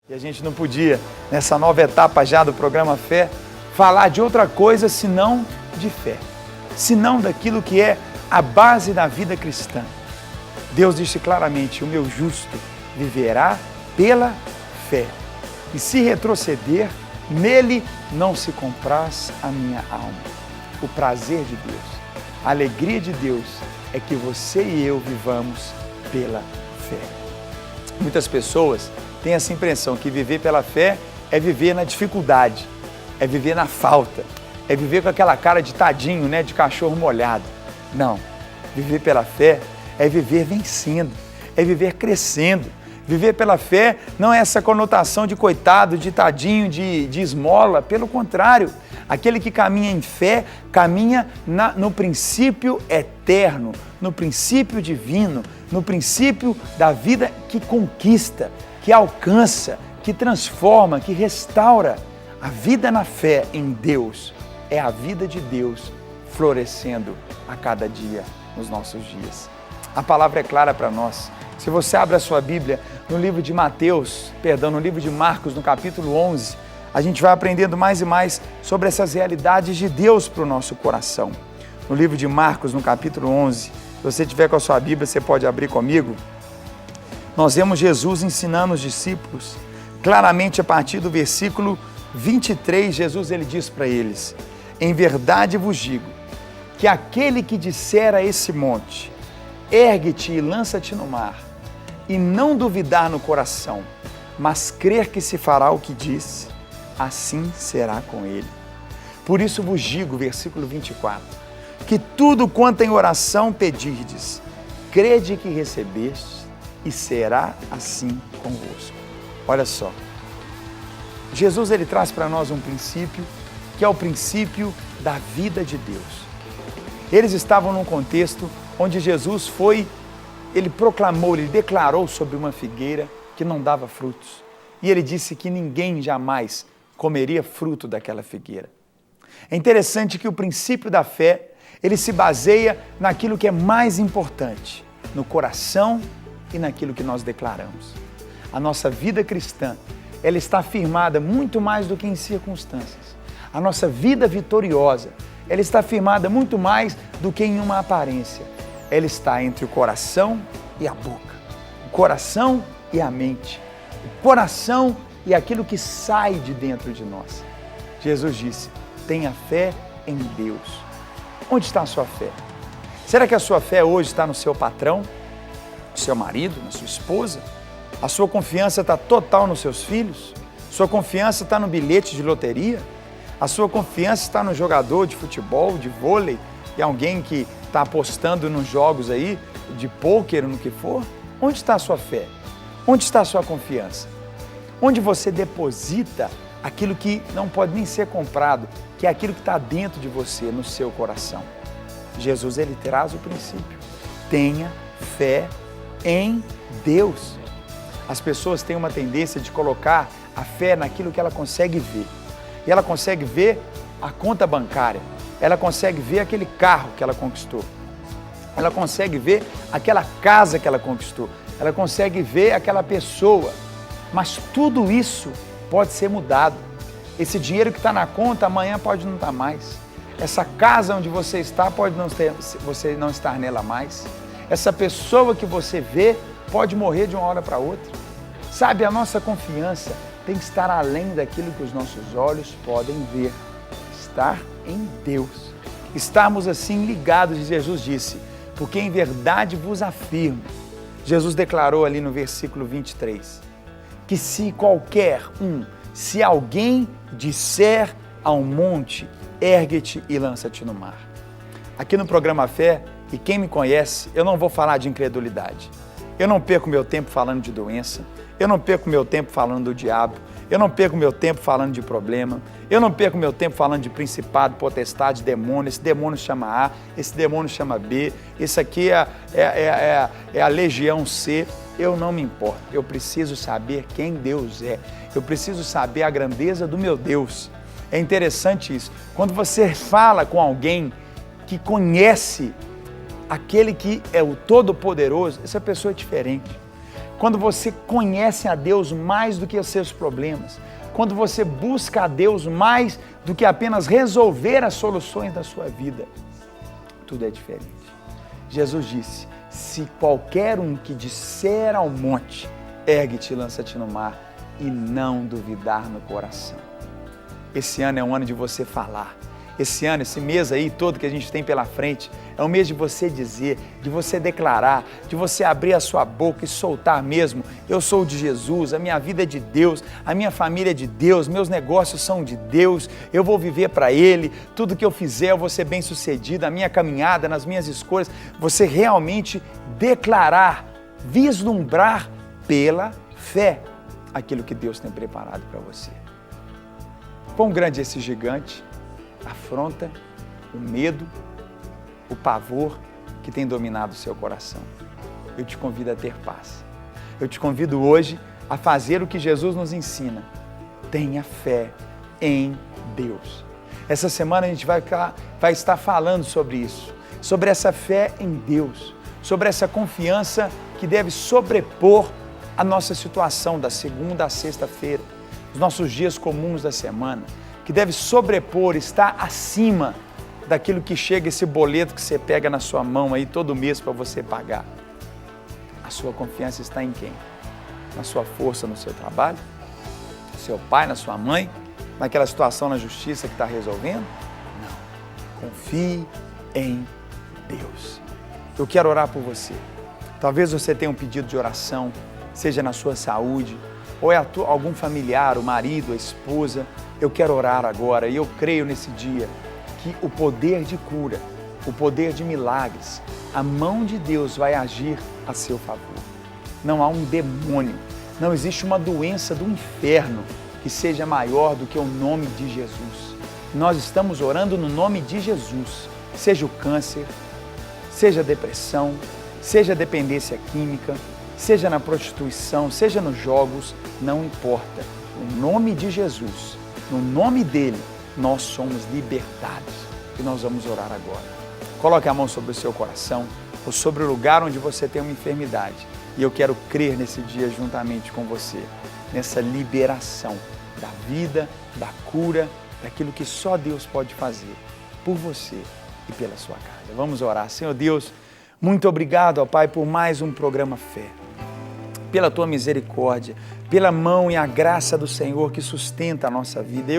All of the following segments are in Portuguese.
E a gente não podia, nessa nova etapa já do programa Fé, falar de outra coisa senão de fé, senão daquilo que é a base da vida cristã. Deus disse claramente: o meu justo viverá pela fé, e se retroceder, nele não se compraz a minha alma. O prazer de Deus, a alegria de Deus é que você e eu vivamos pela fé. Muitas pessoas têm essa impressão que viver pela fé é viver na dificuldade, é viver na falta, é viver com aquela cara de tadinho, né, de cachorro molhado. Não, viver pela fé é viver vencendo, é viver crescendo. Viver pela fé não é essa conotação de coitado, de tadinho, de esmola. Pelo contrário, aquele que caminha em fé, caminha no princípio eterno, no princípio divino, no princípio da vida que conquista, que alcança, que transforma, que restaura. A vida na fé em Deus é a vida de Deus florescendo a cada dia nos nossos dias. A palavra é clara para nós. Se você abre a sua Bíblia no livro de no livro de Marcos, no capítulo 11, a gente vai aprendendo mais e mais sobre essas realidades de Deus para o nosso coração. No livro de Marcos, no capítulo 11, se você tiver com a sua Bíblia, você pode abrir comigo. Nós vemos Jesus ensinando os discípulos, claramente a partir do versículo 23, Jesus ele diz para eles: em verdade vos digo, que aquele que disser a esse monte, ergue-te e lança-te no mar, e não duvidar no coração, mas crer que se fará o que disse, assim será com ele. Por isso vos digo, versículo 24, que tudo quanto em oração pedirdes, crede que recebestes, e será assim convosco. Olha só, Jesus ele traz para nós um princípio, que é o princípio da vida de Deus. Eles estavam num contexto onde Jesus ele proclamou, ele declarou sobre uma figueira que não dava frutos. E ele disse que ninguém jamais comeria fruto daquela figueira. É interessante que o princípio da fé, ele se baseia naquilo que é mais importante, no coração e naquilo que nós declaramos. A nossa vida cristã, ela está firmada muito mais do que em circunstâncias. A nossa vida vitoriosa, ela está firmada muito mais do que em uma aparência. Ela está entre o coração e a boca, o coração e a mente, o coração e aquilo que sai de dentro de nós. Jesus disse: tenha fé em Deus. Onde está a sua fé? Será que a sua fé hoje está no seu patrão, no seu marido, na sua esposa? A sua confiança está total nos seus filhos? Sua confiança está no bilhete de loteria? A sua confiança está no jogador de futebol, de vôlei, e alguém que está apostando nos jogos aí, de pôquer, no que for? Onde está a sua fé? Onde está a sua confiança? Onde você deposita aquilo que não pode nem ser comprado, que é aquilo que está dentro de você, no seu coração? Jesus, ele traz o princípio. Tenha fé em Deus. As pessoas têm uma tendência de colocar a fé naquilo que ela consegue ver. E ela consegue ver a conta bancária, ela consegue ver aquele carro que ela conquistou, ela consegue ver aquela casa que ela conquistou, ela consegue ver aquela pessoa, mas tudo isso pode ser mudado. Esse dinheiro que está na conta, amanhã pode não estar mais. Essa casa onde você está, você não estar nela mais. Essa pessoa que você vê pode morrer de uma hora para outra. Sabe, a nossa confiança tem que estar além daquilo que os nossos olhos podem ver. Estar em Deus. Estarmos assim ligados, Jesus disse, porque em verdade vos afirmo. Jesus declarou ali no versículo 23, que se alguém disser ao monte, ergue-te e lança-te no mar. Aqui no programa Fé, e quem me conhece, eu não vou falar de incredulidade. Eu não perco meu tempo falando de doença, eu não perco meu tempo falando do diabo, eu não perco meu tempo falando de problema, eu não perco meu tempo falando de principado, potestade, demônio. Esse demônio chama A, esse demônio chama B, esse aqui é a legião C. Eu não me importo, eu preciso saber quem Deus é, eu preciso saber a grandeza do meu Deus. É interessante isso, quando você fala com alguém que conhece aquele que é o Todo-Poderoso, essa pessoa é diferente. quando você conhece a Deus mais do que os seus problemas, quando você busca a Deus mais do que apenas resolver as soluções da sua vida, tudo é diferente. Jesus disse, se qualquer um que disser ao monte, ergue-te e lança-te no mar, e não duvidar no coração. Esse ano é um ano de você falar. Esse ano, esse mês aí todo que a gente tem pela frente, é um mês de você dizer, de você declarar, de você abrir a sua boca e soltar mesmo. Eu sou de Jesus, a minha vida é de Deus, a minha família é de Deus, meus negócios são de Deus, eu vou viver para Ele, tudo que eu fizer eu vou ser bem sucedido, a minha caminhada, nas minhas escolhas, você realmente declarar, vislumbrar pela fé aquilo que Deus tem preparado para você. Quão grande é esse gigante, a afronta, o medo, o pavor que tem dominado o seu coração. Eu te convido a ter paz. Eu te convido hoje a fazer o que Jesus nos ensina. Tenha fé em Deus. Essa semana a gente vai estar falando sobre isso, sobre essa fé em Deus, sobre essa confiança que deve sobrepor a nossa situação da segunda à sexta-feira, os nossos dias comuns da semana, que deve sobrepor, estar acima daquilo que chega, esse boleto que você pega na sua mão aí todo mês para você pagar. A sua confiança está em quem? Na sua força, no seu trabalho? No seu pai, na sua mãe? Naquela situação na justiça que está resolvendo? Não. Confie em Deus. Eu quero orar por você. Talvez você tenha um pedido de oração, seja na sua saúde, ou é algum familiar, o marido, a esposa. Eu quero orar agora e eu creio nesse dia que o poder de cura, o poder de milagres, a mão de Deus vai agir a seu favor. Não há um demônio, não existe uma doença do inferno que seja maior do que o nome de Jesus. Nós estamos orando no nome de Jesus, seja o câncer, seja a depressão, seja a dependência química, seja na prostituição, seja nos jogos, não importa. No nome de Jesus, no nome dele, nós somos libertados. E nós vamos orar agora. Coloque a mão sobre o seu coração ou sobre o lugar onde você tem uma enfermidade. E eu quero crer nesse dia juntamente com você, nessa liberação da vida, da cura, daquilo que só Deus pode fazer por você e pela sua casa. Vamos orar. Senhor Deus, muito obrigado, ó Pai, por mais um programa Fé. Pela Tua misericórdia, pela mão e a graça do Senhor que sustenta a nossa vida.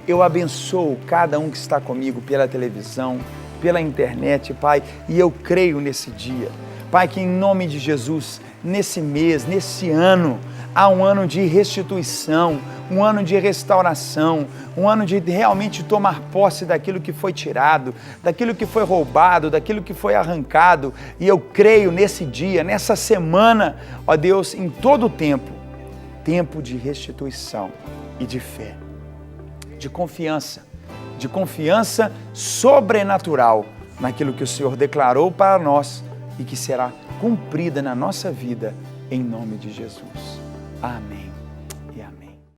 Eu abençoo cada um que está comigo pela televisão, pela internet, Pai, e eu creio nesse dia. Pai, que em nome de Jesus, nesse mês, nesse ano, há um ano de restituição, um ano de restauração, um ano de realmente tomar posse daquilo que foi tirado, daquilo que foi roubado, daquilo que foi arrancado. E eu creio nesse dia, nessa semana, ó Deus, em todo o tempo de restituição e de fé, de confiança sobrenatural naquilo que o Senhor declarou para nós e que será cumprida na nossa vida, em nome de Jesus. Amém.